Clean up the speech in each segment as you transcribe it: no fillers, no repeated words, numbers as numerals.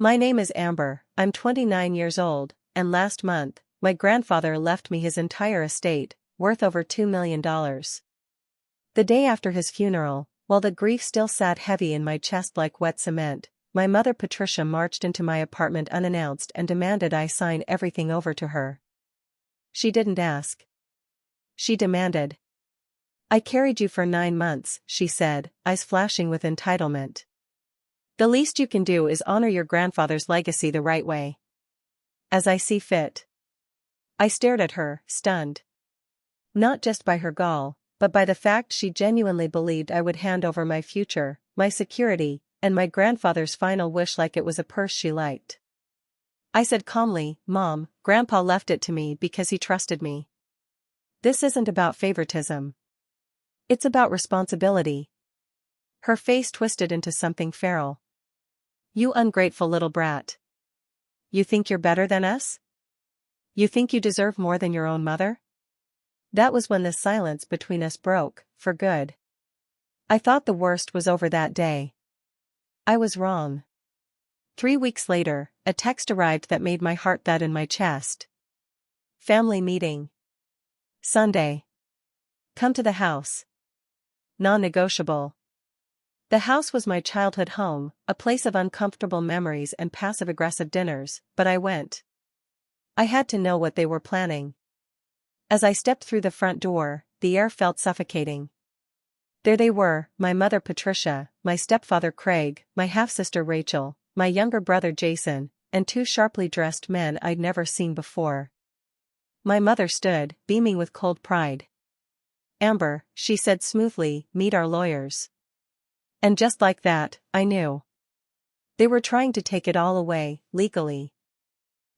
My name is Amber, I'm 29 years old, and last month, my grandfather left me his entire estate, worth over $2 million. The day after his funeral, while the grief still sat heavy in my chest like wet cement, my mother Patricia marched into my apartment unannounced and demanded I sign everything over to her. She didn't ask. She demanded. I carried you for 9 months, she said, eyes flashing with entitlement. The least you can do is honor your grandfather's legacy the right way. As I see fit. I stared at her, stunned. Not just by her gall, but by the fact she genuinely believed I would hand over my future, my security, and my grandfather's final wish like it was a purse she liked. I said calmly, Mom, Grandpa left it to me because he trusted me. This isn't about favoritism. It's about responsibility. Her face twisted into something feral. You ungrateful little brat. You think you're better than us? You think you deserve more than your own mother? That was when the silence between us broke, for good. I thought the worst was over that day. I was wrong. 3 weeks later, a text arrived that made my heart thud in my chest. Family meeting. Sunday. Come to the house. Non-negotiable. The house was my childhood home, a place of uncomfortable memories and passive-aggressive dinners, but I went. I had to know what they were planning. As I stepped through the front door, the air felt suffocating. There they were, my mother Patricia, my stepfather Craig, my half-sister Rachel, my younger brother Jason, and 2 sharply dressed men I'd never seen before. My mother stood, beaming with cold pride. Amber, she said smoothly, meet our lawyers. And just like that, I knew. They were trying to take it all away, legally.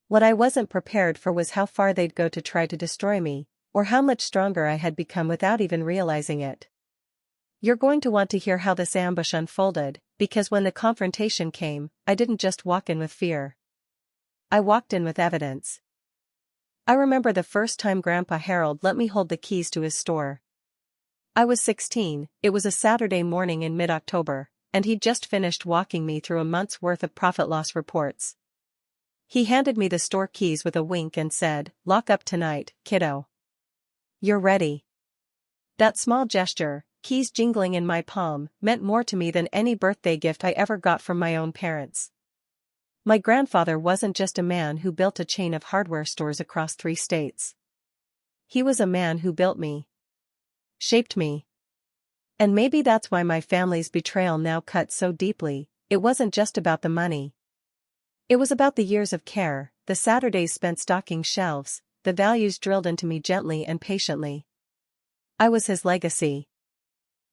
What I wasn't prepared for was how far they'd go to try to destroy me, or how much stronger I had become without even realizing it. You're going to want to hear how this ambush unfolded, because when the confrontation came, I didn't just walk in with fear. I walked in with evidence. I remember the first time Grandpa Harold let me hold the keys to his store. I was 16, it was a Saturday morning in mid-October, and he'd just finished walking me through a month's worth of profit-loss reports. He handed me the store keys with a wink and said, lock up tonight, kiddo. You're ready. That small gesture, keys jingling in my palm, meant more to me than any birthday gift I ever got from my own parents. My grandfather wasn't just a man who built a chain of hardware stores across 3 states. He was a man who built me. Shaped me. And maybe that's why my family's betrayal now cut so deeply. It wasn't just about the money. It was about the years of care, the Saturdays spent stocking shelves, the values drilled into me gently and patiently. I was his legacy.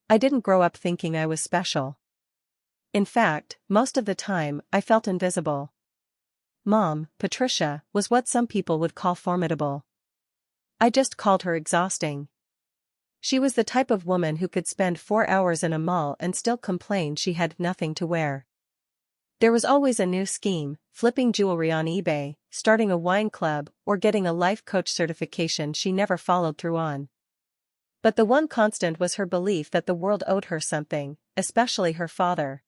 I didn't grow up thinking I was special. In fact, most of the time, I felt invisible. Mom, Patricia, was what some people would call formidable. I just called her exhausting. She was the type of woman who could spend 4 hours in a mall and still complain she had nothing to wear. There was always a new scheme, flipping jewelry on eBay, starting a wine club, or getting a life coach certification she never followed through on. But the one constant was her belief that the world owed her something, especially her father.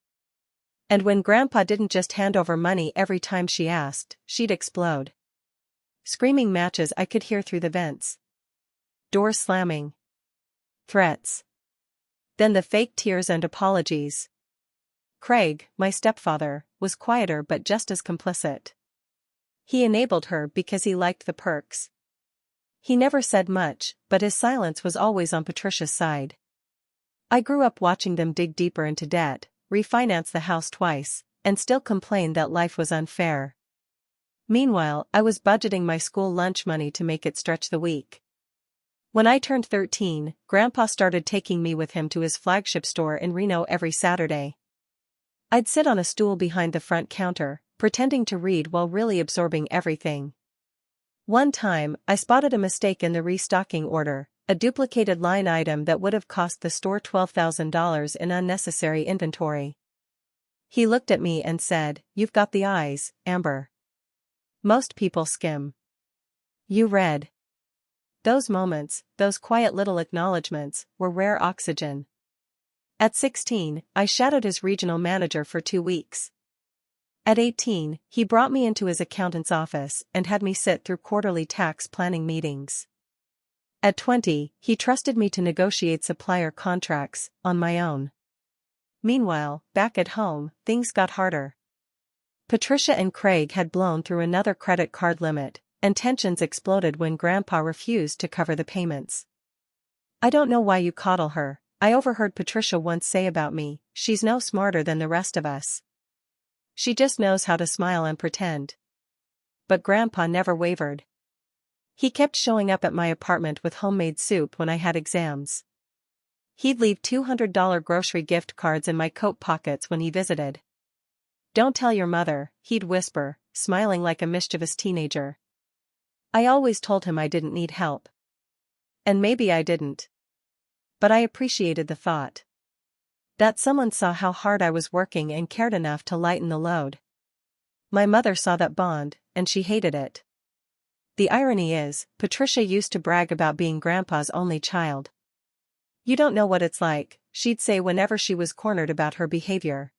And when Grandpa didn't just hand over money every time she asked, she'd explode. Screaming matches I could hear through the vents. Doors slamming. Threats. Then the fake tears and apologies. Craig, my stepfather, was quieter but just as complicit. He enabled her because he liked the perks. He never said much, but his silence was always on Patricia's side. I grew up watching them dig deeper into debt, refinance the house twice, and still complain that life was unfair. Meanwhile, I was budgeting my school lunch money to make it stretch the week. When I turned 13, Grandpa started taking me with him to his flagship store in Reno every Saturday. I'd sit on a stool behind the front counter, pretending to read while really absorbing everything. One time, I spotted a mistake in the restocking order, a duplicated line item that would have cost the store $12,000 in unnecessary inventory. He looked at me and said, "You've got the eyes, Amber. Most people skim. You read." Those moments, those quiet little acknowledgments, were rare oxygen. At 16, I shadowed his regional manager for 2 weeks. At 18, he brought me into his accountant's office and had me sit through quarterly tax planning meetings. At 20, he trusted me to negotiate supplier contracts on my own. Meanwhile, back at home, things got harder. Patricia and Craig had blown through another credit card limit, and tensions exploded when Grandpa refused to cover the payments. "I don't know why you coddle her," I overheard Patricia once say about me. "She's no smarter than the rest of us. She just knows how to smile and pretend." But Grandpa never wavered. He kept showing up at my apartment with homemade soup when I had exams. He'd leave $200 grocery gift cards in my coat pockets when he visited. "Don't tell your mother," he'd whisper, smiling like a mischievous teenager. I always told him I didn't need help. And maybe I didn't. But I appreciated the thought. That someone saw how hard I was working and cared enough to lighten the load. My mother saw that bond, and she hated it. The irony is, Patricia used to brag about being Grandpa's only child. "You don't know what it's like," she'd say whenever she was cornered about her behavior.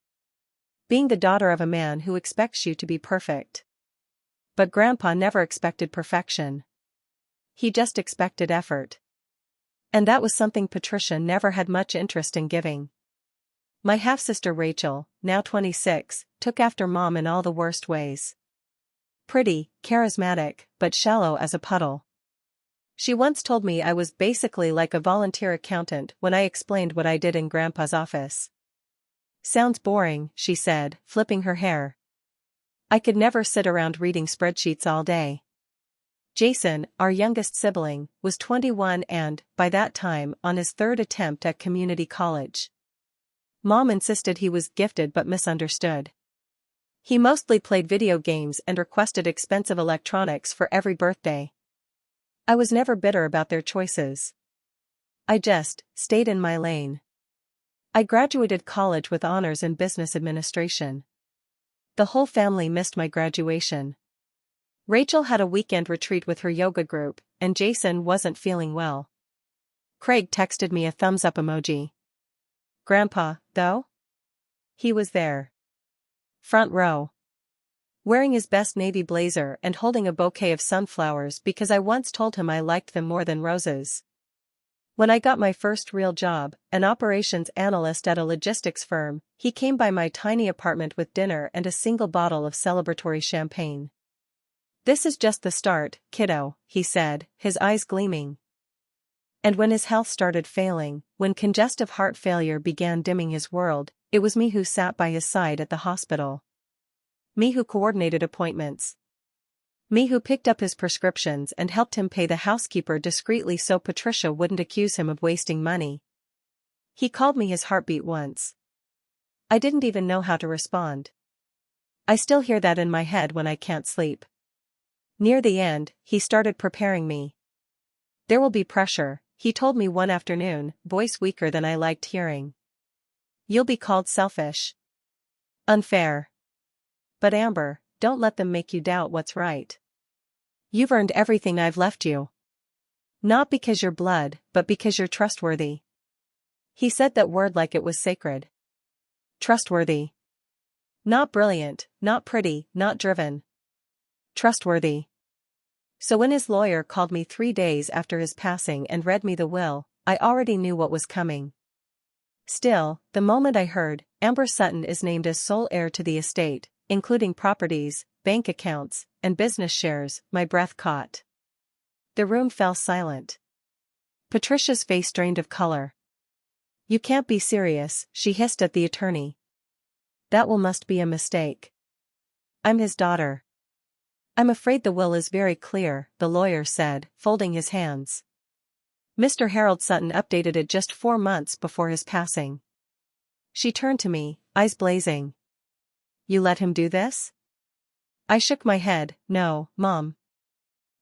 "Being the daughter of a man who expects you to be perfect." But Grandpa never expected perfection. He just expected effort. And that was something Patricia never had much interest in giving. My half-sister Rachel, now 26, took after Mom in all the worst ways. Pretty, charismatic, but shallow as a puddle. She once told me I was basically like a volunteer accountant when I explained what I did in Grandpa's office. "Sounds boring," she said, flipping her hair. "I could never sit around reading spreadsheets all day." Jason, our youngest sibling, was 21 and, by that time, on his third attempt at community college. Mom insisted he was gifted but misunderstood. He mostly played video games and requested expensive electronics for every birthday. I was never bitter about their choices. I just stayed in my lane. I graduated college with honors in business administration. The whole family missed my graduation. Rachel had a weekend retreat with her yoga group, and Jason wasn't feeling well. Craig texted me a thumbs-up emoji. Grandpa, though? He was there. Front row. Wearing his best navy blazer and holding a bouquet of sunflowers because I once told him I liked them more than roses. When I got my first real job, an operations analyst at a logistics firm, he came by my tiny apartment with dinner and a single bottle of celebratory champagne. "This is just the start, kiddo," he said, his eyes gleaming. And when his health started failing, when congestive heart failure began dimming his world, it was me who sat by his side at the hospital. Me who coordinated appointments. Me who picked up his prescriptions and helped him pay the housekeeper discreetly so Patricia wouldn't accuse him of wasting money. He called me his heartbeat once. I didn't even know how to respond. I still hear that in my head when I can't sleep. Near the end, he started preparing me. "There will be pressure," he told me one afternoon, voice weaker than I liked hearing. "You'll be called selfish. Unfair. But Amber, don't let them make you doubt what's right. You've earned everything I've left you. Not because you're blood, but because you're trustworthy." He said that word like it was sacred. Trustworthy. Not brilliant, not pretty, not driven. Trustworthy. So when his lawyer called me 3 days after his passing and read me the will, I already knew what was coming. Still, the moment I heard, "Amber Sutton is named as sole heir to the estate, including properties, bank accounts, and business shares," my breath caught. The room fell silent. Patricia's face drained of color. "You can't be serious," she hissed at the attorney. "That will must be a mistake. I'm his daughter." "I'm afraid the will is very clear," the lawyer said, folding his hands. "Mr. Harold Sutton updated it just 4 months before his passing." She turned to me, eyes blazing. "You let him do this?" I shook my head. "No, Mom.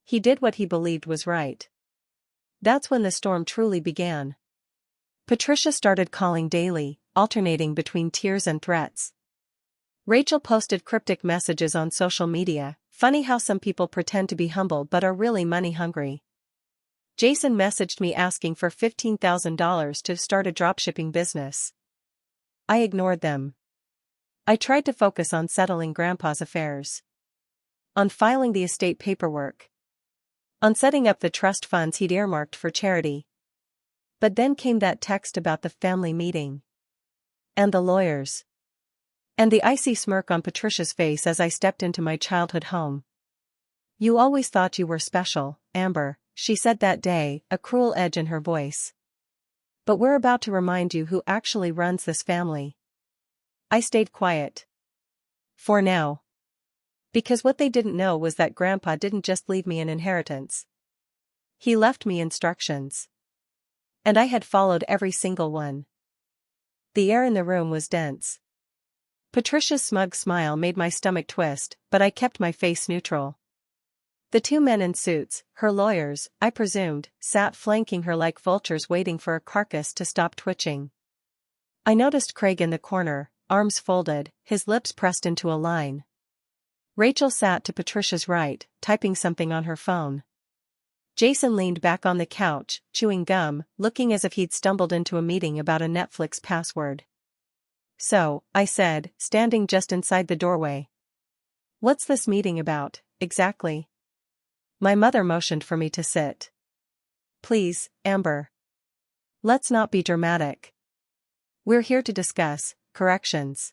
He did what he believed was right." That's when the storm truly began. Patricia started calling daily, alternating between tears and threats. Rachel posted cryptic messages on social media. Funny how some people pretend to be humble but are really money-hungry. Jason messaged me asking for $15,000 to start a dropshipping business. I ignored them. I tried to focus on settling Grandpa's affairs, on filing the estate paperwork, on setting up the trust funds he'd earmarked for charity. But then came that text about the family meeting. And the lawyers. And the icy smirk on Patricia's face as I stepped into my childhood home. "You always thought you were special, Amber," she said that day, a cruel edge in her voice. "But we're about to remind you who actually runs this family." I stayed quiet. For now. Because what they didn't know was that Grandpa didn't just leave me an inheritance. He left me instructions. And I had followed every single one. The air in the room was dense. Patricia's smug smile made my stomach twist, but I kept my face neutral. The two men in suits, her lawyers, I presumed, sat flanking her like vultures waiting for a carcass to stop twitching. I noticed Craig in the corner, arms folded, his lips pressed into a line. Rachel sat to Patricia's right, typing something on her phone. Jason leaned back on the couch, chewing gum, looking as if he'd stumbled into a meeting about a Netflix password. "So," I said, standing just inside the doorway. "What's this meeting about, exactly?" My mother motioned for me to sit. "Please, Amber. Let's not be dramatic. We're here to discuss corrections."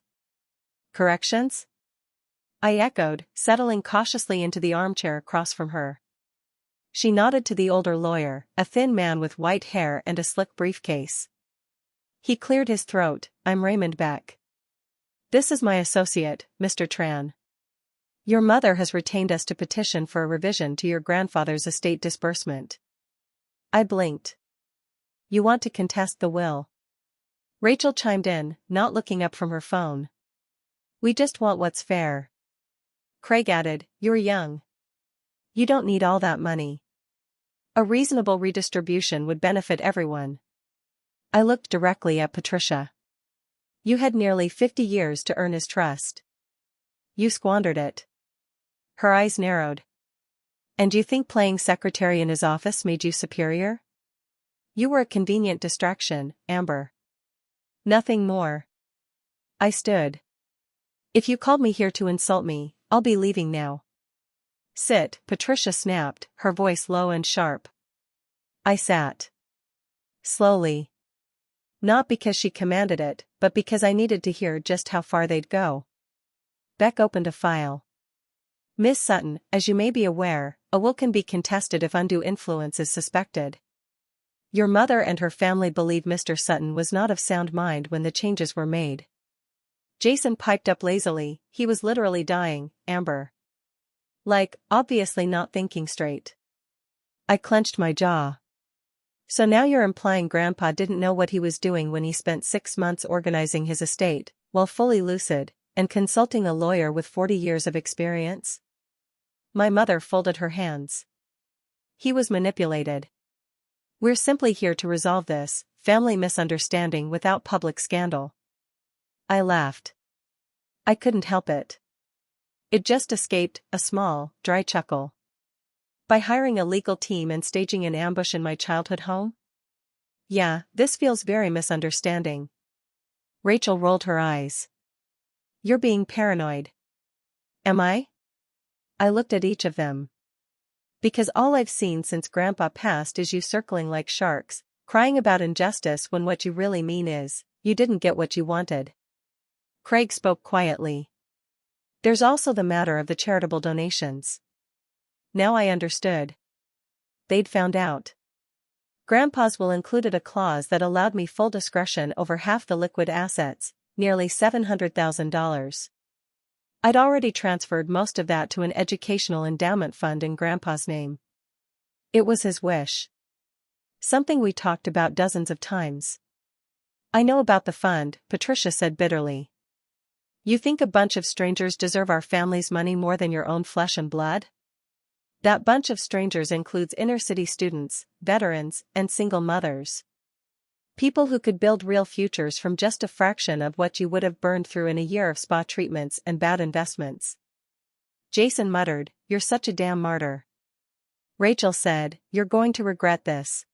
"Corrections?" I echoed, settling cautiously into the armchair across from her. She nodded to the older lawyer, a thin man with white hair and a slick briefcase. He cleared his throat. "I'm Raymond Beck. This is my associate, Mr. Tran. Your mother has retained us to petition for a revision to your grandfather's estate disbursement." I blinked. "You want to contest the will?" Rachel chimed in, not looking up from her phone. "We just want what's fair." Craig added, "You're young. You don't need all that money. A reasonable redistribution would benefit everyone." I looked directly at Patricia. "You had nearly 50 years to earn his trust. You squandered it." Her eyes narrowed. "And you think playing secretary in his office made you superior? You were a convenient distraction, Amber. Nothing more." I stood. "If you called me here to insult me, I'll be leaving now." "Sit," Patricia snapped, her voice low and sharp. I sat. Slowly. Not because she commanded it, but because I needed to hear just how far they'd go. Beck opened a file. "Miss Sutton, as you may be aware, a will can be contested if undue influence is suspected. Your mother and her family believe Mr. Sutton was not of sound mind when the changes were made." Jason piped up lazily, "He was literally dying, Amber. Like, obviously not thinking straight." I clenched my jaw. "So now you're implying Grandpa didn't know what he was doing when he spent 6 months organizing his estate, while fully lucid, and consulting a lawyer with 40 years of experience?" My mother folded her hands. "He was manipulated. We're simply here to resolve this family misunderstanding without public scandal." I laughed. I couldn't help it. It just escaped, a small, dry chuckle. "By hiring a legal team and staging an ambush in my childhood home? Yeah, this feels very misunderstanding." Rachel rolled her eyes. "You're being paranoid." "Am I?" I looked at each of them. "Because all I've seen since Grandpa passed is you circling like sharks, crying about injustice when what you really mean is, you didn't get what you wanted." Craig spoke quietly. "There's also the matter of the charitable donations." Now I understood. They'd found out. Grandpa's will included a clause that allowed me full discretion over half the liquid assets, nearly $700,000. I'd already transferred most of that to an educational endowment fund in Grandpa's name. It was his wish. Something we talked about dozens of times. "I know about the fund," Patricia said bitterly. "You think a bunch of strangers deserve our family's money more than your own flesh and blood? That bunch of strangers includes inner-city students, veterans, and single mothers. People who could build real futures from just a fraction of what you would have burned through in a year of spa treatments and bad investments." Jason muttered, "You're such a damn martyr." Rachel said, "You're going to regret this."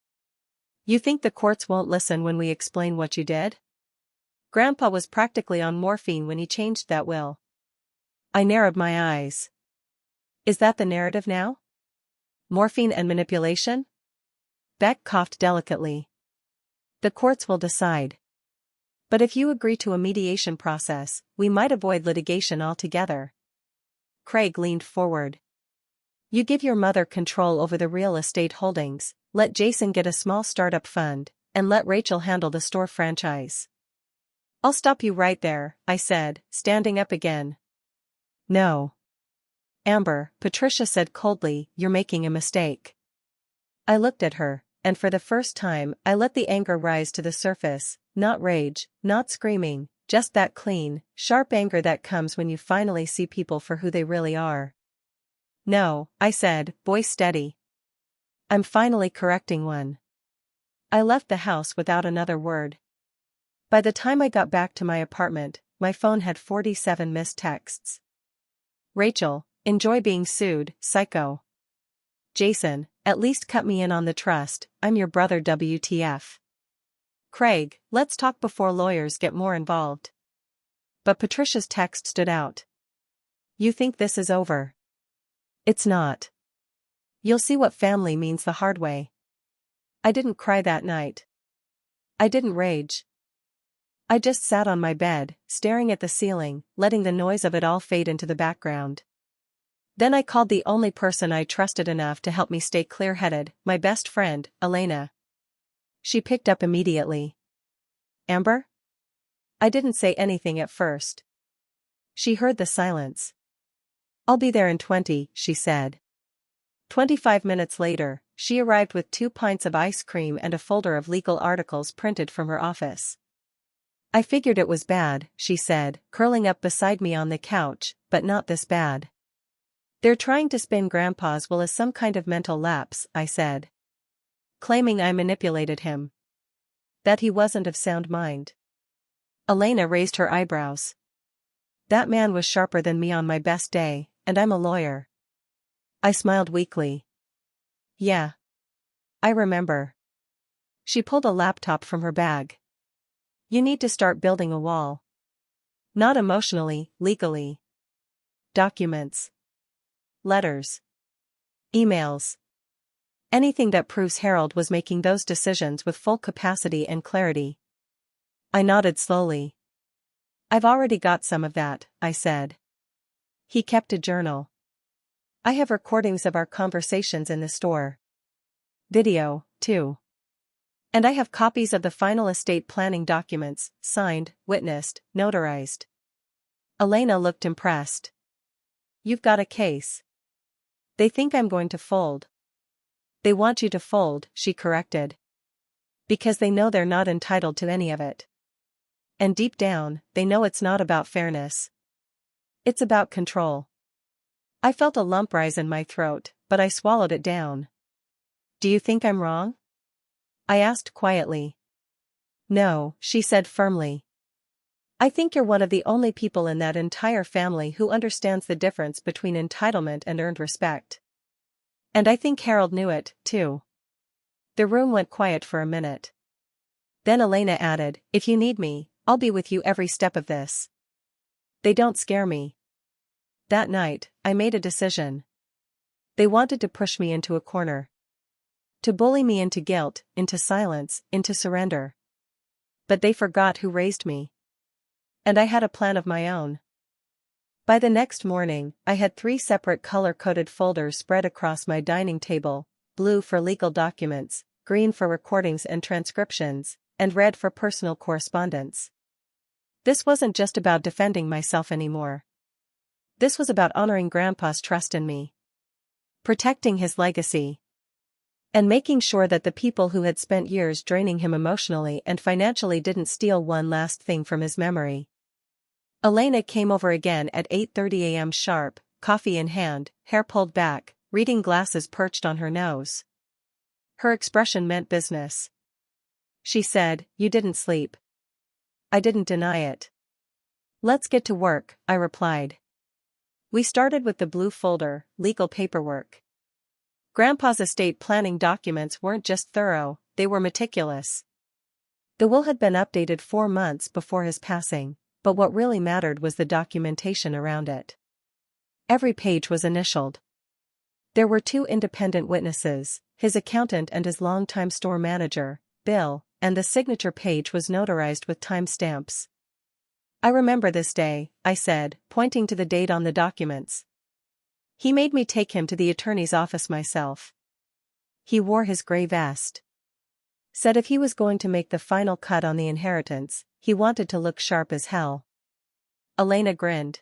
"You think the courts won't listen when we explain what you did?" Grandpa was practically on morphine when he changed that will. I narrowed my eyes. Is that the narrative now? Morphine and manipulation? Beck coughed delicately. The courts will decide. But if you agree to a mediation process, we might avoid litigation altogether. Craig leaned forward. You give your mother control over the real estate holdings, let Jason get a small startup fund, and let Rachel handle the store franchise. I'll stop you right there, I said, standing up again. No. Amber, Patricia said coldly, you're making a mistake. I looked at her, and for the first time I let the anger rise to the surface, not rage, not screaming, just that clean, sharp anger that comes when you finally see people for who they really are. No, I said, voice steady. I'm finally correcting one. I left the house without another word. By the time I got back to my apartment, my phone had 47 missed texts. Rachel, enjoy being sued, psycho. Jason, at least cut me in on the trust, I'm your brother WTF. Craig, let's talk before lawyers get more involved. But Patricia's text stood out. You think this is over? It's not. You'll see what family means the hard way. I didn't cry that night. I didn't rage. I just sat on my bed, staring at the ceiling, letting the noise of it all fade into the background. Then I called the only person I trusted enough to help me stay clear-headed, my best friend, Elena. She picked up immediately. Amber? I didn't say anything at first. She heard the silence. I'll be there in 20, she said. 25 minutes later, she arrived with 2 pints of ice cream and a folder of legal articles printed from her office. I figured it was bad, she said, curling up beside me on the couch, but not this bad. They're trying to spin Grandpa's will as some kind of mental lapse, I said. Claiming I manipulated him. That he wasn't of sound mind. Elena raised her eyebrows. That man was sharper than me on my best day, and I'm a lawyer. I smiled weakly. Yeah. I remember. She pulled a laptop from her bag. You need to start building a wall. Not emotionally, legally. Documents. Letters. Emails. Anything that proves Harold was making those decisions with full capacity and clarity. I nodded slowly. I've already got some of that, I said. He kept a journal. I have recordings of our conversations in the store. Video, too. And I have copies of the final estate planning documents, signed, witnessed, notarized. Elena looked impressed. You've got a case. They think I'm going to fold. They want you to fold, she corrected. Because they know they're not entitled to any of it. And deep down, they know it's not about fairness. It's about control. I felt a lump rise in my throat, but I swallowed it down. Do you think I'm wrong? I asked quietly. No, she said firmly. I think you're one of the only people in that entire family who understands the difference between entitlement and earned respect. And I think Harold knew it, too. The room went quiet for a minute. Then Elena added, if you need me, I'll be with you every step of this. They don't scare me. That night, I made a decision. They wanted to push me into a corner. To bully me into guilt, into silence, into surrender. But they forgot who raised me. And I had a plan of my own. By the next morning, I had 3 separate color-coded folders spread across my dining table, blue for legal documents, green for recordings and transcriptions, and red for personal correspondence. This wasn't just about defending myself anymore. This was about honoring Grandpa's trust in me. Protecting his legacy. And making sure that the people who had spent years draining him emotionally and financially didn't steal one last thing from his memory. Elena came over again at 8:30 a.m. sharp, coffee in hand, hair pulled back, reading glasses perched on her nose. Her expression meant business. She said, you didn't sleep. I didn't deny it. Let's get to work, I replied. We started with the blue folder, legal paperwork. Grandpa's estate planning documents weren't just thorough, they were meticulous. The will had been updated 4 months before his passing, but what really mattered was the documentation around it. Every page was initialed. There were 2 independent witnesses, his accountant and his longtime store manager, Bill, and the signature page was notarized with timestamps. "I remember this day," I said, pointing to the date on the documents. "He made me take him to the attorney's office myself. He wore his gray vest. Said if he was going to make the final cut on the inheritance, he wanted to look sharp as hell." Elena grinned.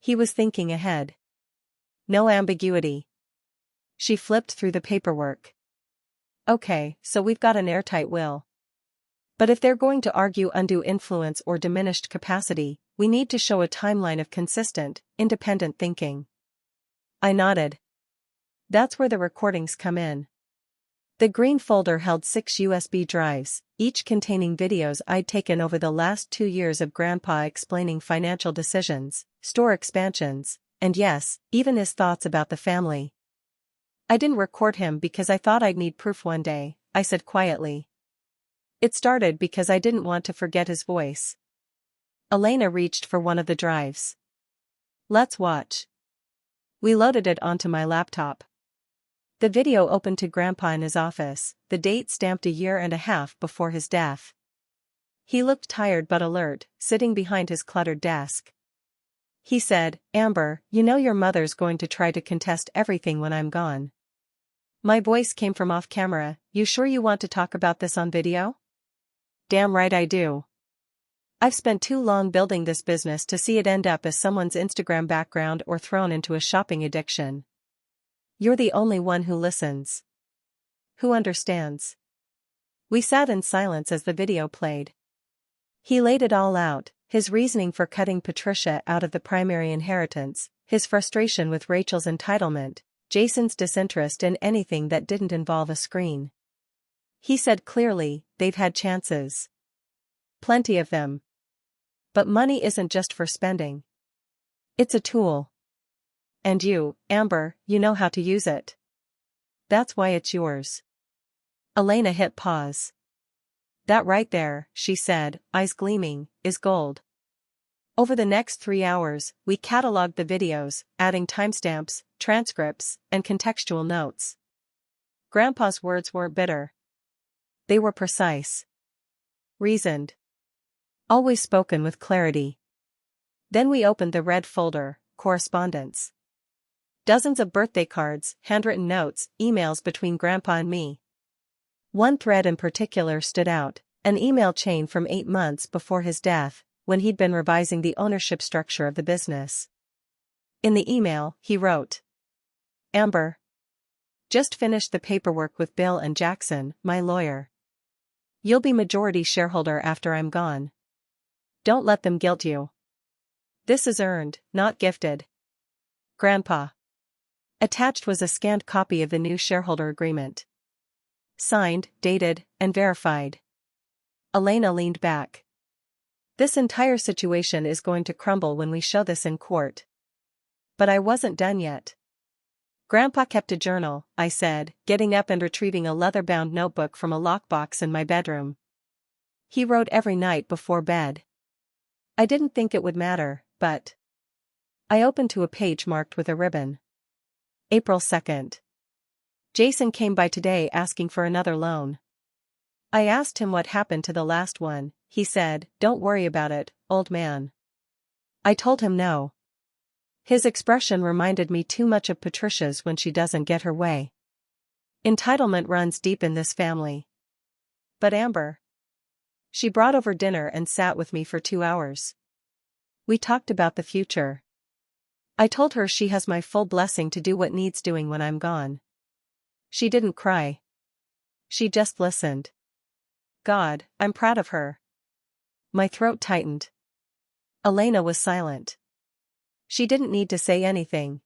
He was thinking ahead. No ambiguity. She flipped through the paperwork. "Okay, so we've got an airtight will. But if they're going to argue undue influence or diminished capacity, we need to show a timeline of consistent, independent thinking." I nodded. "That's where the recordings come in." The green folder held 6 USB drives, each containing videos I'd taken over the last 2 years of Grandpa explaining financial decisions, store expansions, and yes, even his thoughts about the family. "I didn't record him because I thought I'd need proof one day," I said quietly. "It started because I didn't want to forget his voice." Elena reached for one of the drives. "Let's watch." We loaded it onto my laptop. The video opened to Grandpa in his office, the date stamped 1.5 years before his death. He looked tired but alert, sitting behind his cluttered desk. He said, "Amber, you know your mother's going to try to contest everything when I'm gone." My voice came from off camera. "You sure you want to talk about this on video?" "Damn right I do. I've spent too long building this business to see it end up as someone's Instagram background or thrown into a shopping addiction. You're the only one who listens. Who understands." We sat in silence as the video played. He laid it all out, his reasoning for cutting Patricia out of the primary inheritance, his frustration with Rachel's entitlement, Jason's disinterest in anything that didn't involve a screen. He said clearly, they've had chances. Plenty of them. But money isn't just for spending. It's a tool. And you, Amber, you know how to use it. That's why it's yours. Elena hit pause. "That right there," she said, eyes gleaming, "is gold." Over the next 3 hours, we cataloged the videos, adding timestamps, transcripts, and contextual notes. Grandpa's words weren't bitter. They were precise. Reasoned. Always spoken with clarity. Then we opened the red folder, correspondence. Dozens of birthday cards, handwritten notes, emails between Grandpa and me. One thread in particular stood out, an email chain from 8 months before his death, when he'd been revising the ownership structure of the business. In the email, he wrote, "Amber. Just finished the paperwork with Bill and Jackson, my lawyer. You'll be majority shareholder after I'm gone. Don't let them guilt you. This is earned, not gifted. Grandpa." Attached was a scanned copy of the new shareholder agreement. Signed, dated, and verified. Elena leaned back. "This entire situation is going to crumble when we show this in court." But I wasn't done yet. "Grandpa kept a journal," I said, getting up and retrieving a leather-bound notebook from a lockbox in my bedroom. "He wrote every night before bed. I didn't think it would matter, but..." I opened to a page marked with a ribbon. April 2nd. "Jason came by today asking for another loan. I asked him what happened to the last one. He said, 'Don't worry about it, old man.' I told him no. His expression reminded me too much of Patricia's when she doesn't get her way. Entitlement runs deep in this family. But Amber. She brought over dinner and sat with me for 2 hours. We talked about the future. I told her she has my full blessing to do what needs doing when I'm gone. She didn't cry. She just listened. God, I'm proud of her." My throat tightened. Elena was silent. She didn't need to say anything.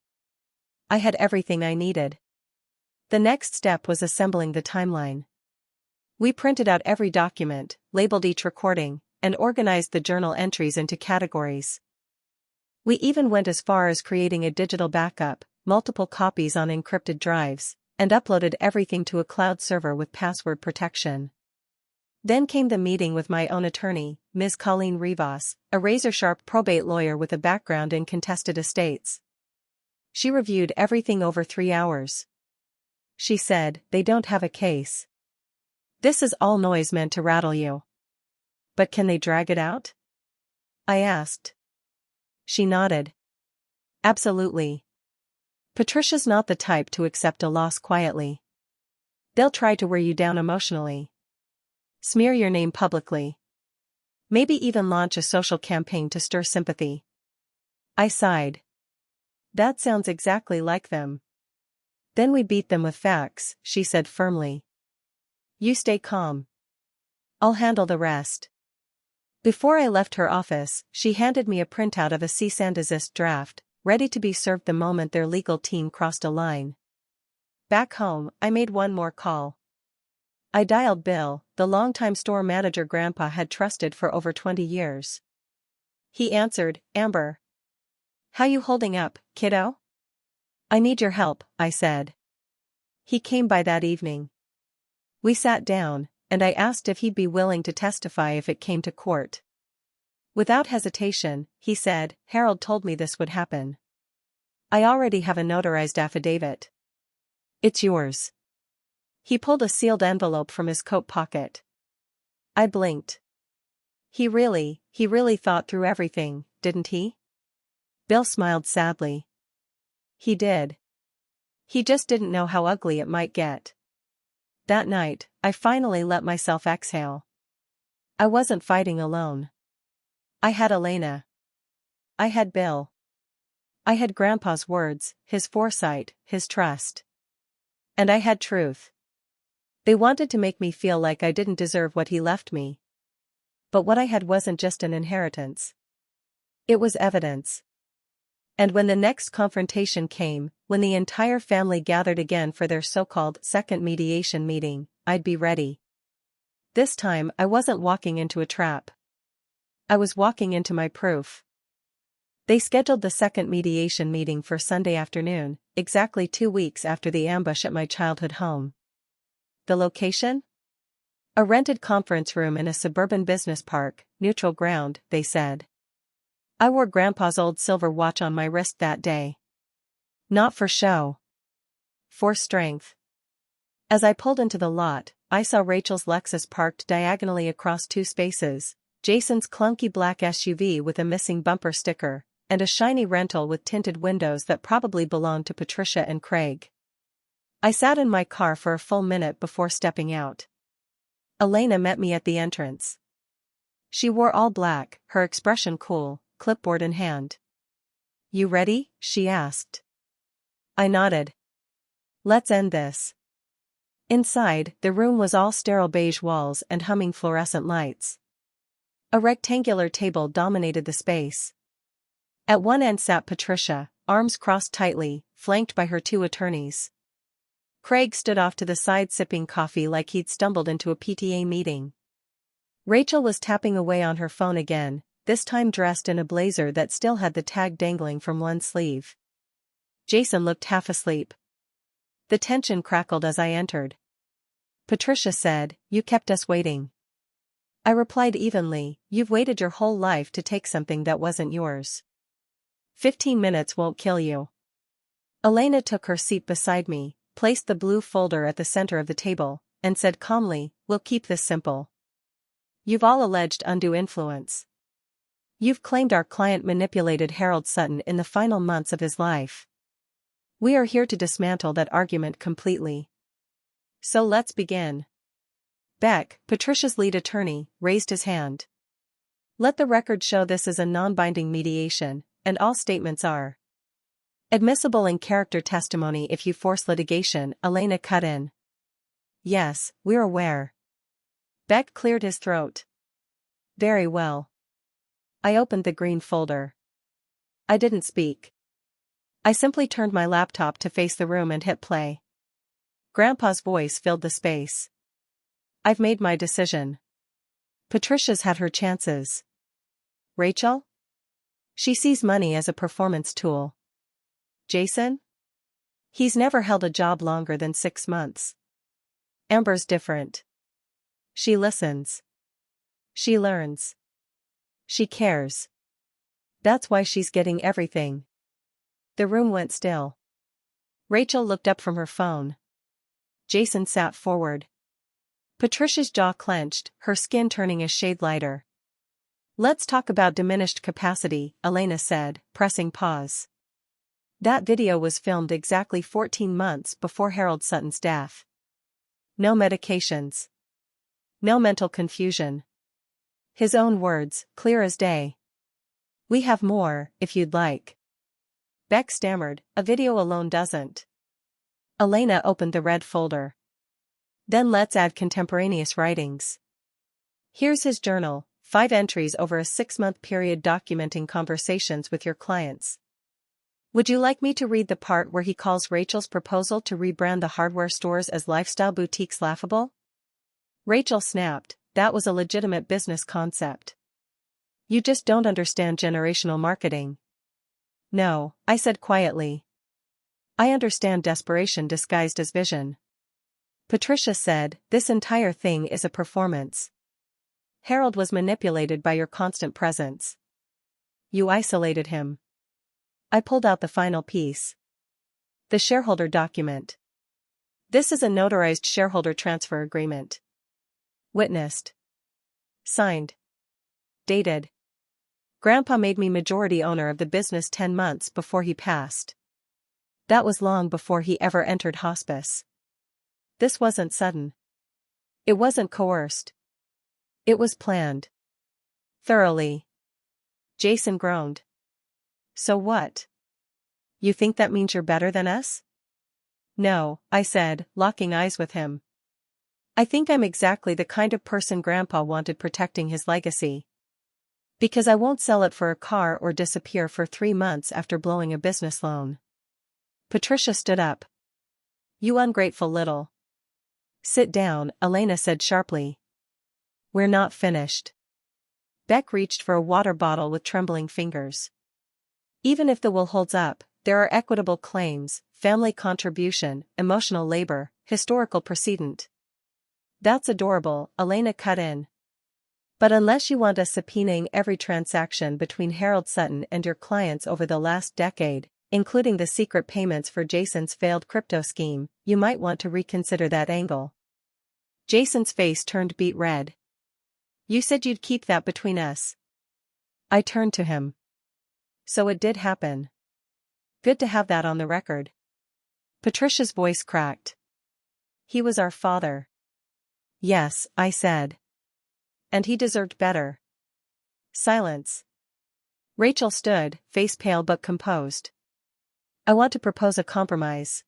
I had everything I needed. The next step was assembling the timeline. We printed out every document, labeled each recording, and organized the journal entries into categories. We even went as far as creating a digital backup, multiple copies on encrypted drives, and uploaded everything to a cloud server with password protection. Then came the meeting with my own attorney, Ms. Colleen Rivas, a razor-sharp probate lawyer with a background in contested estates. She reviewed everything over 3 hours. She said, "They don't have a case. This is all noise meant to rattle you. But can they drag it out?" I asked. She nodded. "Absolutely. Patricia's not the type to accept a loss quietly. They'll try to wear you down emotionally. Smear your name publicly. Maybe even launch a social campaign to stir sympathy." I sighed. "That sounds exactly like them." "Then we beat them with facts," she said firmly. "You stay calm. I'll handle the rest." Before I left her office, she handed me a printout of a cease and desist draft, ready to be served the moment their legal team crossed a line. Back home, I made one more call. I dialed Bill, the longtime store manager Grandpa had trusted for over 20 years. He answered, "Amber. How you holding up, kiddo?" "I need your help," I said. He came by that evening. We sat down, and I asked if he'd be willing to testify if it came to court. Without hesitation, he said, "Harold told me this would happen. I already have a notarized affidavit. It's yours." He pulled a sealed envelope from his coat pocket. I blinked. He really thought through everything, didn't he? Bill smiled sadly. He did. He just didn't know how ugly it might get. That night, I finally let myself exhale. I wasn't fighting alone. I had Elena. I had Bill. I had Grandpa's words, his foresight, his trust. And I had truth. They wanted to make me feel like I didn't deserve what he left me. But what I had wasn't just an inheritance. It was evidence. And when the next confrontation came, when the entire family gathered again for their so-called second mediation meeting, I'd be ready. This time I wasn't walking into a trap. I was walking into my proof. They scheduled the second mediation meeting for Sunday afternoon, exactly 2 weeks after the ambush at my childhood home. The location? A rented conference room in a suburban business park, neutral ground, they said. I wore Grandpa's old silver watch on my wrist that day. Not for show. For strength. As I pulled into the lot, I saw Rachel's Lexus parked diagonally across 2 spaces, Jason's clunky black SUV with a missing bumper sticker, and a shiny rental with tinted windows that probably belonged to Patricia and Craig. I sat in my car for a full minute before stepping out. Elena met me at the entrance. She wore all black, her expression cool, clipboard in hand. "You ready?" she asked. I nodded. "Let's end this." Inside, the room was all sterile beige walls and humming fluorescent lights. A rectangular table dominated the space. At one end sat Patricia, arms crossed tightly, flanked by her 2 attorneys. Craig stood off to the side sipping coffee like he'd stumbled into a PTA meeting. Rachel was tapping away on her phone again, this time dressed in a blazer that still had the tag dangling from one sleeve. Jason looked half asleep. The tension crackled as I entered. Patricia said, "You kept us waiting." I replied evenly, "You've waited your whole life to take something that wasn't yours. 15 minutes won't kill you." Elena took her seat beside me, placed the blue folder at the center of the table, and said calmly, "We'll keep this simple. You've all alleged undue influence. You've claimed our client manipulated Harold Sutton in the final months of his life. We are here to dismantle that argument completely. So let's begin." Beck, Patricia's lead attorney, raised his hand. "Let the record show this is a non-binding mediation, and all statements are admissible in character testimony if you force litigation," Elena cut in. "Yes, we're aware." Beck cleared his throat. "Very well." I opened the green folder. I didn't speak. I simply turned my laptop to face the room and hit play. Grandpa's voice filled the space. "I've made my decision. Patricia's had her chances. Rachel? She sees money as a performance tool. Jason? He's never held a job longer than 6 months. Amber's different. She listens. She learns. She cares. That's why she's getting everything. The room went still. Rachel looked up from her phone. Jason sat forward. Patricia's jaw clenched, her skin turning a shade lighter. Let's talk about diminished capacity, Elena said, pressing pause. That video was filmed exactly 14 months before Harold Sutton's death. No medications. No mental confusion. His own words, clear as day. We have more, if you'd like. Beck stammered, a video alone doesn't. Elena opened the red folder. Then let's add contemporaneous writings. Here's his journal, 5 entries over a 6-month period documenting conversations with your clients. Would you like me to read the part where he calls Rachel's proposal to rebrand the hardware stores as lifestyle boutiques laughable? Rachel snapped, that was a legitimate business concept. You just don't understand generational marketing. No, I said quietly. I understand desperation disguised as vision. Patricia said, this entire thing is a performance. Harold was manipulated by your constant presence. You isolated him. I pulled out the final piece. The shareholder document. This is a notarized shareholder transfer agreement. Witnessed. Signed. Dated. Grandpa made me majority owner of the business 10 months before he passed. That was long before he ever entered hospice. This wasn't sudden. It wasn't coerced. It was planned. Thoroughly. Jason groaned. So what? You think that means you're better than us? No, I said, locking eyes with him. I think I'm exactly the kind of person Grandpa wanted protecting his legacy. Because I won't sell it for a car or disappear for 3 months after blowing a business loan. Patricia stood up. You ungrateful little. Sit down, Elena said sharply. We're not finished. Beck reached for a water bottle with trembling fingers. Even if the will holds up, there are equitable claims, family contribution, emotional labor, historical precedent. That's adorable, Elena cut in. But unless you want us subpoenaing every transaction between Harold Sutton and your clients over the last decade, including the secret payments for Jason's failed crypto scheme, you might want to reconsider that angle. Jason's face turned beet red. You said you'd keep that between us. I turned to him. So it did happen. Good to have that on the record. Patricia's voice cracked. He was our father. Yes, I said. And he deserved better. Silence. Rachel stood, face pale but composed. I want to propose a compromise.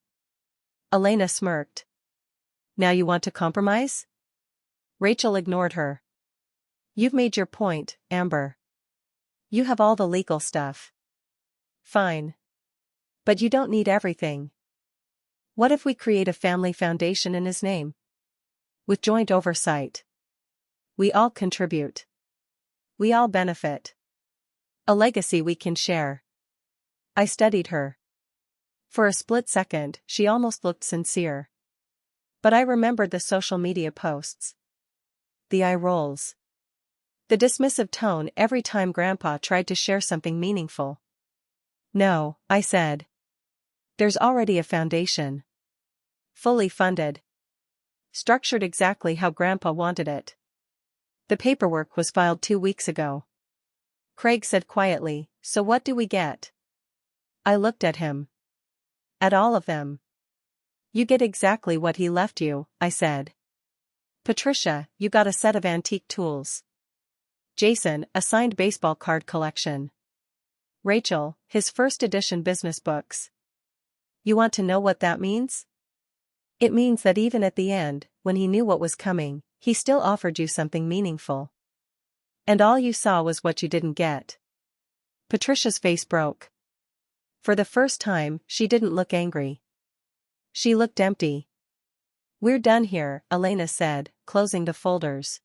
Elena smirked. Now you want to compromise? Rachel ignored her. You've made your point, Amber. You have all the legal stuff. Fine. But you don't need everything. What if we create a family foundation in his name? With joint oversight. We all contribute. We all benefit. A legacy we can share. I studied her. For a split second, she almost looked sincere. But I remembered the social media posts. The eye rolls. The dismissive tone every time Grandpa tried to share something meaningful. No, I said. There's already a foundation. Fully funded. Structured exactly how Grandpa wanted it. The paperwork was filed 2 weeks ago. Craig said quietly, so what do we get? I looked at him. At all of them. You get exactly what he left you, I said. Patricia, you got a set of antique tools. Jason, a signed baseball card collection. Rachel, his first edition business books. You want to know what that means? It means that even at the end, when he knew what was coming, he still offered you something meaningful. And all you saw was what you didn't get. Patricia's face broke. For the first time, she didn't look angry. She looked empty. We're done here, Elena said, closing the folders.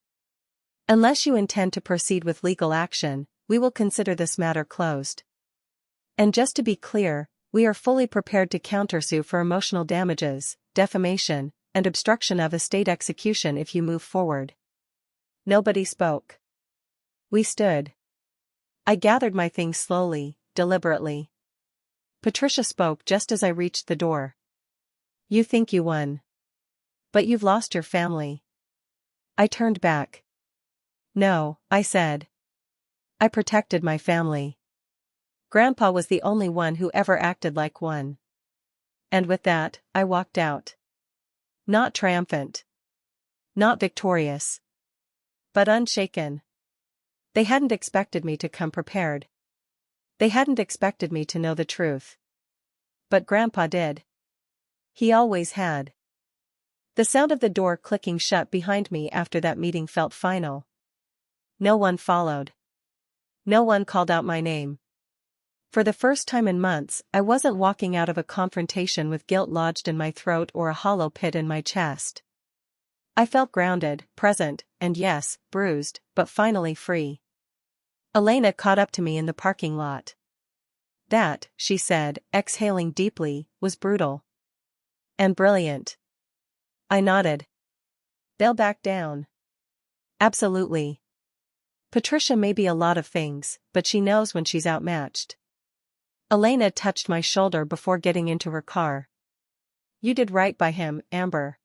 Unless you intend to proceed with legal action, we will consider this matter closed. And just to be clear, we are fully prepared to countersue for emotional damages, defamation, and obstruction of estate execution if you move forward. Nobody spoke. We stood. I gathered my things slowly, deliberately. Patricia spoke just as I reached the door. You think you won. But you've lost your family. I turned back. No, I said. I protected my family. Grandpa was the only one who ever acted like one. And with that, I walked out. Not triumphant. Not victorious. But unshaken. They hadn't expected me to come prepared. They hadn't expected me to know the truth. But Grandpa did. He always had. The sound of the door clicking shut behind me after that meeting felt final. No one followed. No one called out my name. For the first time in months, I wasn't walking out of a confrontation with guilt lodged in my throat or a hollow pit in my chest. I felt grounded, present, and yes, bruised, but finally free. Elena caught up to me in the parking lot. That, she said, exhaling deeply, was brutal. And brilliant. I nodded. They'll back down. Absolutely. Patricia may be a lot of things, but she knows when she's outmatched. Elena touched my shoulder before getting into her car. You did right by him, Amber.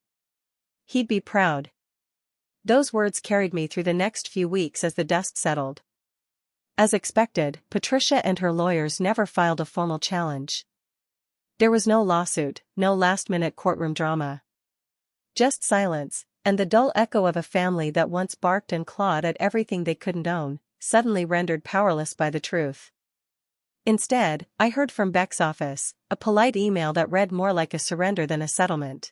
He'd be proud. Those words carried me through the next few weeks as the dust settled. As expected, Patricia and her lawyers never filed a formal challenge. There was no lawsuit, no last-minute courtroom drama. Just silence, and the dull echo of a family that once barked and clawed at everything they couldn't own, suddenly rendered powerless by the truth. Instead, I heard from Beck's office, a polite email that read more like a surrender than a settlement.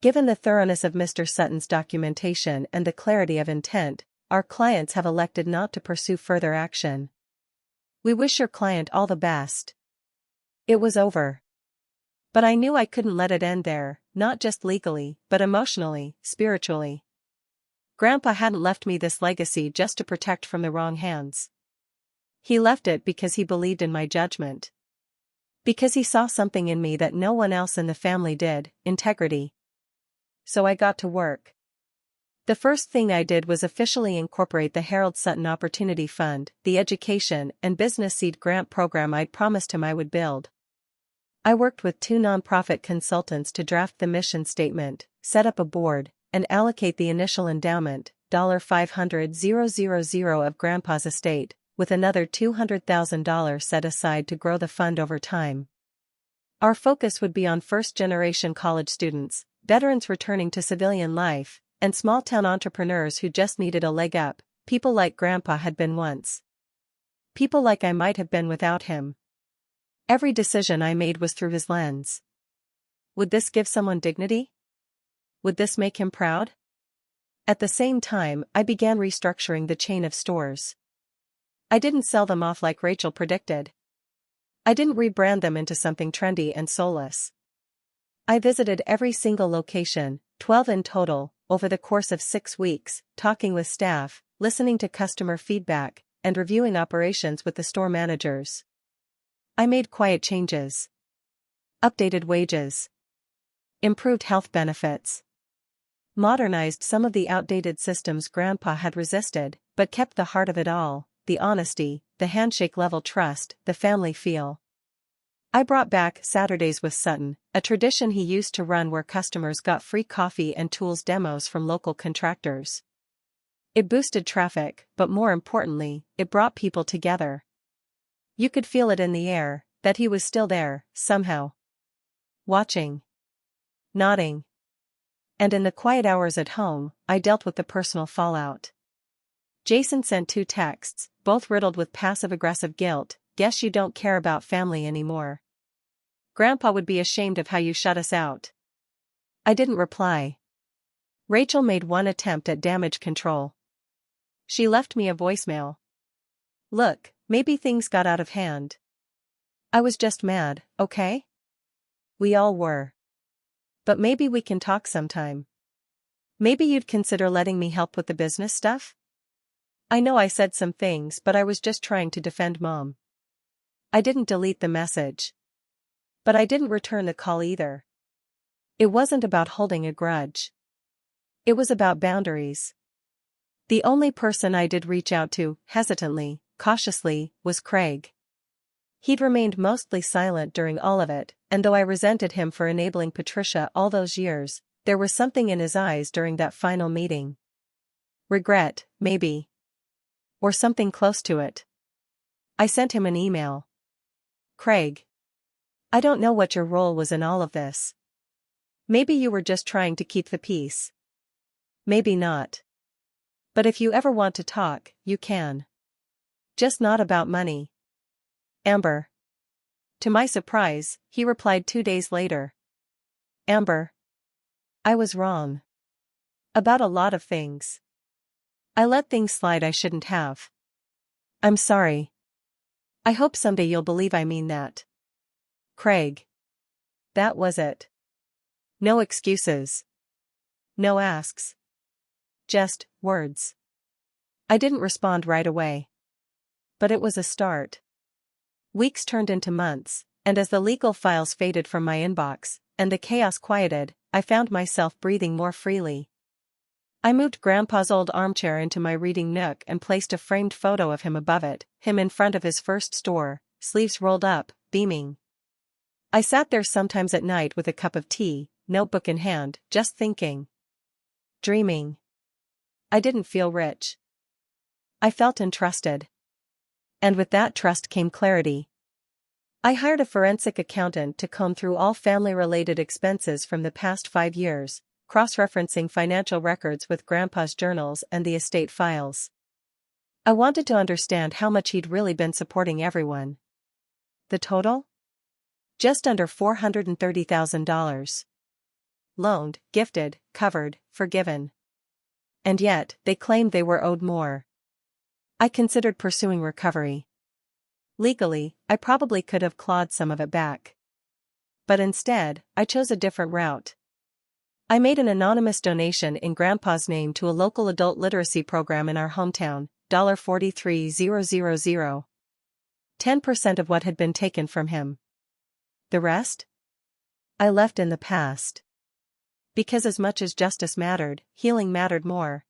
Given the thoroughness of Mr. Sutton's documentation and the clarity of intent, our clients have elected not to pursue further action. We wish your client all the best. It was over. But I knew I couldn't let it end there, not just legally, but emotionally, spiritually. Grandpa hadn't left me this legacy just to protect from the wrong hands. He left it because he believed in my judgment. Because he saw something in me that no one else in the family did, integrity. So I got to work. The first thing I did was officially incorporate the Harold Sutton Opportunity Fund, the education and business seed grant program I'd promised him I would build. I worked with 2 nonprofit consultants to draft the mission statement, set up a board, and allocate the initial endowment, $500,000 of Grandpa's estate, with another $200,000 set aside to grow the fund over time. Our focus would be on first-generation college students, veterans returning to civilian life, and small-town entrepreneurs who just needed a leg up, people like Grandpa had been once. People like I might have been without him. Every decision I made was through his lens. Would this give someone dignity? Would this make him proud? At the same time, I began restructuring the chain of stores. I didn't sell them off like Rachel predicted. I didn't rebrand them into something trendy and soulless. I visited every single location, 12 in total, over the course of 6 weeks, talking with staff, listening to customer feedback, and reviewing operations with the store managers. I made quiet changes. Updated wages. Improved health benefits. Modernized some of the outdated systems Grandpa had resisted, but kept the heart of it all, the honesty, the handshake-level trust, the family feel. I brought back Saturdays with Sutton, a tradition he used to run where customers got free coffee and tools demos from local contractors. It boosted traffic, but more importantly, it brought people together. You could feel it in the air, that he was still there, somehow. Watching. Nodding. And in the quiet hours at home, I dealt with the personal fallout. Jason sent 2 texts, both riddled with passive-aggressive guilt. Guess you don't care about family anymore. Grandpa would be ashamed of how you shut us out. I didn't reply. Rachel made one attempt at damage control. She left me a voicemail. Look, maybe things got out of hand. I was just mad, okay? We all were. But maybe we can talk sometime. Maybe you'd consider letting me help with the business stuff? I know I said some things, but I was just trying to defend Mom. I didn't delete the message. But I didn't return the call either. It wasn't about holding a grudge. It was about boundaries. The only person I did reach out to, hesitantly, cautiously, was Craig. He'd remained mostly silent during all of it, and though I resented him for enabling Patricia all those years, there was something in his eyes during that final meeting. Regret, maybe. Or something close to it. I sent him an email. Craig. I don't know what your role was in all of this. Maybe you were just trying to keep the peace. Maybe not. But if you ever want to talk, you can. Just not about money. Amber. To my surprise, he replied 2 days later. Amber. I was wrong. About a lot of things. I let things slide I shouldn't have. I'm sorry. I hope someday you'll believe I mean that. Craig. That was it. No excuses. No asks. Just words. I didn't respond right away. But it was a start. Weeks turned into months, and as the legal files faded from my inbox, and the chaos quieted, I found myself breathing more freely. I moved Grandpa's old armchair into my reading nook and placed a framed photo of him above it, him in front of his first store, sleeves rolled up, beaming. I sat there sometimes at night with a cup of tea, notebook in hand, just thinking. Dreaming. I didn't feel rich. I felt entrusted. And with that trust came clarity. I hired a forensic accountant to comb through all family-related expenses from the past 5 years, cross-referencing financial records with Grandpa's journals and the estate files. I wanted to understand how much he'd really been supporting everyone. The total? Just under $430,000. Loaned, gifted, covered, forgiven. And yet, they claimed they were owed more. I considered pursuing recovery. Legally, I probably could have clawed some of it back. But instead, I chose a different route. I made an anonymous donation in Grandpa's name to a local adult literacy program in our hometown, $43,000. 10% of what had been taken from him. The rest? I left in the past. Because as much as justice mattered, healing mattered more.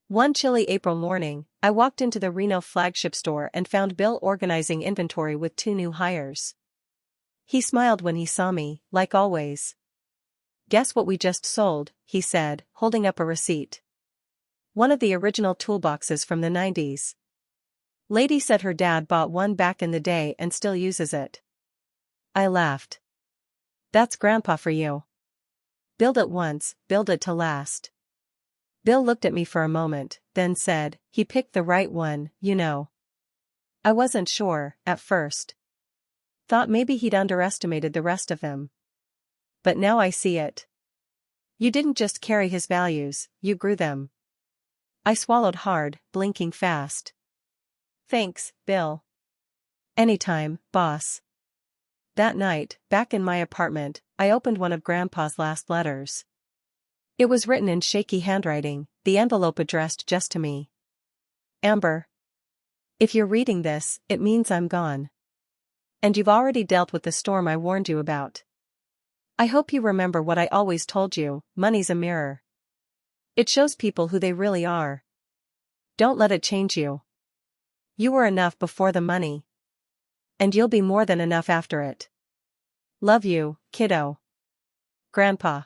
One chilly April morning, I walked into the Reno flagship store and found Bill organizing inventory with 2 new hires. He smiled when he saw me, like always. Guess what we just sold, he said, holding up a receipt. One of the original toolboxes from the 90s. Lady said her dad bought one back in the day and still uses it. I laughed. That's Grandpa for you. Build it once, build it to last. Bill looked at me for a moment, then said, he picked the right one, you know. I wasn't sure, at first. Thought maybe he'd underestimated the rest of them. But now I see it. You didn't just carry his values, you grew them. I swallowed hard, blinking fast. Thanks, Bill. Anytime, boss. That night, back in my apartment, I opened one of Grandpa's last letters. It was written in shaky handwriting, the envelope addressed just to me. Amber. If you're reading this, it means I'm gone. And you've already dealt with the storm I warned you about. I hope you remember what I always told you, money's a mirror. It shows people who they really are. Don't let it change you. You were enough before the money. And you'll be more than enough after it. Love you, kiddo. Grandpa.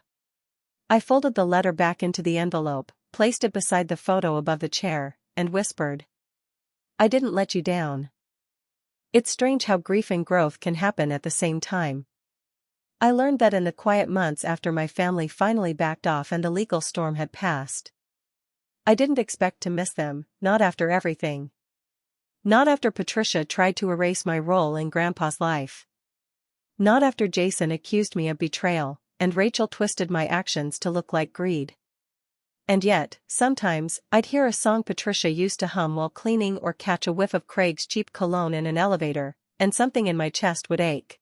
I folded the letter back into the envelope, placed it beside the photo above the chair, and whispered. I didn't let you down. It's strange how grief and growth can happen at the same time. I learned that in the quiet months after my family finally backed off and the legal storm had passed. I didn't expect to miss them, not after everything. Not after Patricia tried to erase my role in Grandpa's life. Not after Jason accused me of betrayal, and Rachel twisted my actions to look like greed. And yet, sometimes, I'd hear a song Patricia used to hum while cleaning or catch a whiff of Craig's cheap cologne in an elevator, and something in my chest would ache.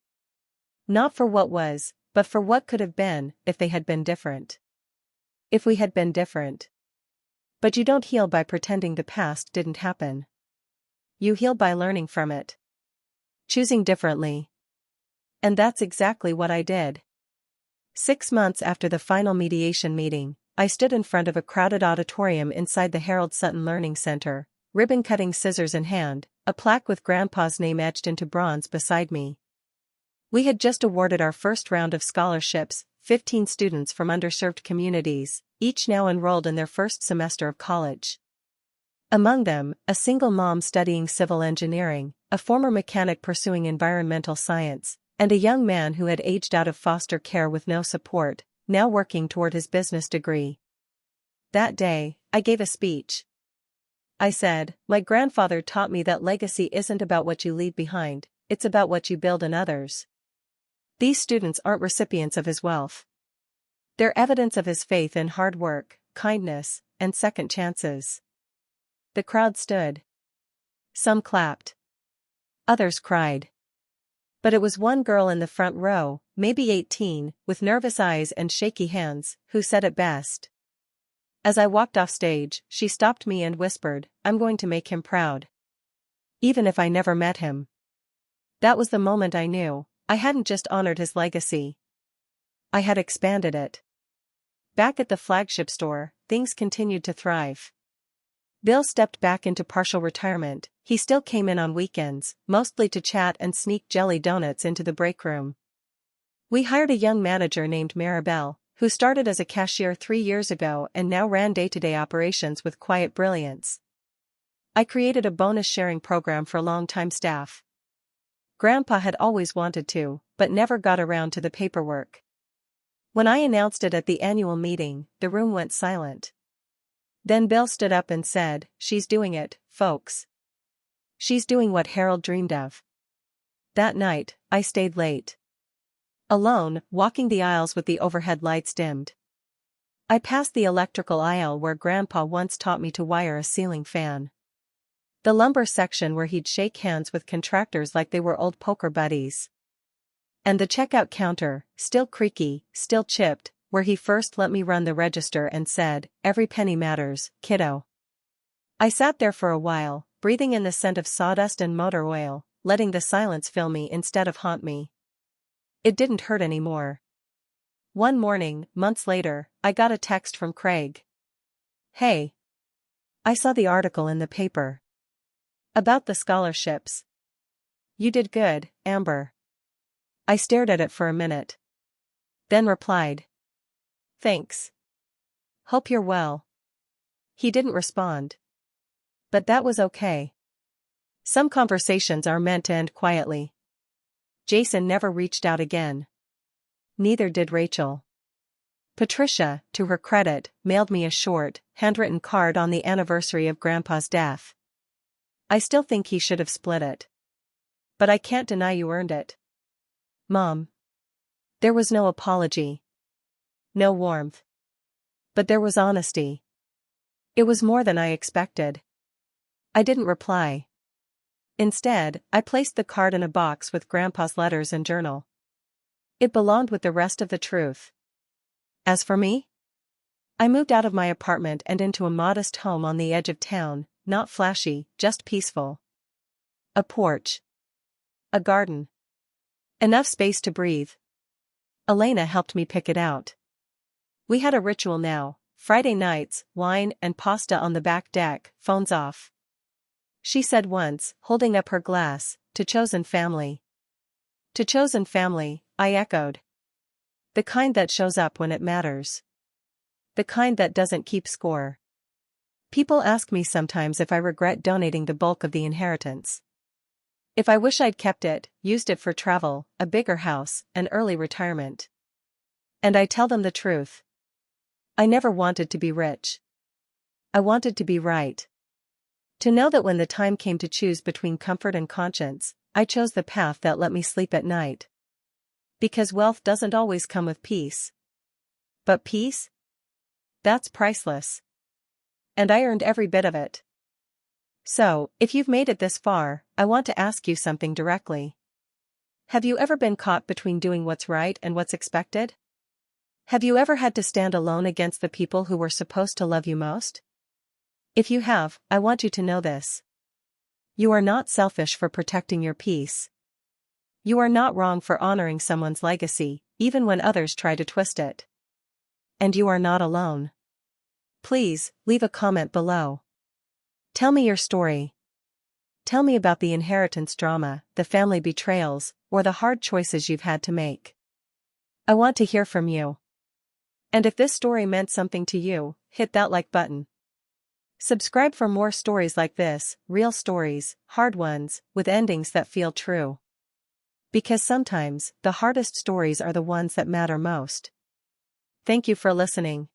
Not for what was, but for what could have been, if they had been different. If we had been different. But you don't heal by pretending the past didn't happen. You heal by learning from it. Choosing differently. And that's exactly what I did. 6 months after the final mediation meeting, I stood in front of a crowded auditorium inside the Harold Sutton Learning Center, ribbon-cutting scissors in hand, a plaque with Grandpa's name etched into bronze beside me. We had just awarded our first round of scholarships, 15 students from underserved communities, each now enrolled in their first semester of college. Among them, a single mom studying civil engineering, a former mechanic pursuing environmental science, and a young man who had aged out of foster care with no support, now working toward his business degree. That day, I gave a speech. I said, "My grandfather taught me that legacy isn't about what you leave behind, it's about what you build in others." These students aren't recipients of his wealth. They're evidence of his faith in hard work, kindness, and second chances. The crowd stood. Some clapped. Others cried. But it was one girl in the front row, maybe 18, with nervous eyes and shaky hands, who said it best. As I walked off stage, she stopped me and whispered, "I'm going to make him proud. Even if I never met him." That was the moment I knew, I hadn't just honored his legacy. I had expanded it. Back at the flagship store, things continued to thrive. Bill stepped back into partial retirement. He still came in on weekends, mostly to chat and sneak jelly donuts into the break room. We hired a young manager named Maribel, who started as a cashier 3 years ago and now ran day-to-day operations with quiet brilliance. I created a bonus-sharing program for long-time staff. Grandpa had always wanted to, but never got around to the paperwork. When I announced it at the annual meeting, the room went silent. Then Bill stood up and said, "She's doing it, folks. She's doing what Harold dreamed of." That night, I stayed late. Alone, walking the aisles with the overhead lights dimmed. I passed the electrical aisle where Grandpa once taught me to wire a ceiling fan. The lumber section where he'd shake hands with contractors like they were old poker buddies. And the checkout counter, still creaky, still chipped, where he first let me run the register and said, "Every penny matters, kiddo." I sat there for a while, breathing in the scent of sawdust and motor oil, letting the silence fill me instead of haunt me. It didn't hurt anymore. One morning, months later, I got a text from Craig. "Hey. I saw the article in the paper. About the scholarships. You did good, Amber." I stared at it for a minute. Then replied, "Thanks. Hope you're well." He didn't respond. But that was okay. Some conversations are meant to end quietly. Jason never reached out again. Neither did Rachel. Patricia, to her credit, mailed me a short, handwritten card on the anniversary of Grandpa's death. I still think he should have split it. But I can't deny you earned it, Mom. There was no apology. No warmth. But there was honesty. It was more than I expected. I didn't reply. Instead, I placed the card in a box with Grandpa's letters and journal. It belonged with the rest of the truth. As for me, I moved out of my apartment and into a modest home on the edge of town, not flashy, just peaceful. A porch. A garden. Enough space to breathe. Elena helped me pick it out. We had a ritual now, Friday nights, wine and pasta on the back deck, phones off. She said once, holding up her glass, "To chosen family." To chosen family, I echoed. The kind that shows up when it matters. The kind that doesn't keep score. People ask me sometimes if I regret donating the bulk of the inheritance. If I wish I'd kept it, used it for travel, a bigger house, and early retirement. And I tell them the truth. I never wanted to be rich. I wanted to be right. To know that when the time came to choose between comfort and conscience, I chose the path that let me sleep at night. Because wealth doesn't always come with peace. But peace? That's priceless. And I earned every bit of it. So, if you've made it this far, I want to ask you something directly. Have you ever been caught between doing what's right and what's expected? Have you ever had to stand alone against the people who were supposed to love you most? If you have, I want you to know this. You are not selfish for protecting your peace. You are not wrong for honoring someone's legacy, even when others try to twist it. And you are not alone. Please, leave a comment below. Tell me your story. Tell me about the inheritance drama, the family betrayals, or the hard choices you've had to make. I want to hear from you. And if this story meant something to you, hit that like button. Subscribe for more stories like this, real stories, hard ones, with endings that feel true. Because sometimes, the hardest stories are the ones that matter most. Thank you for listening.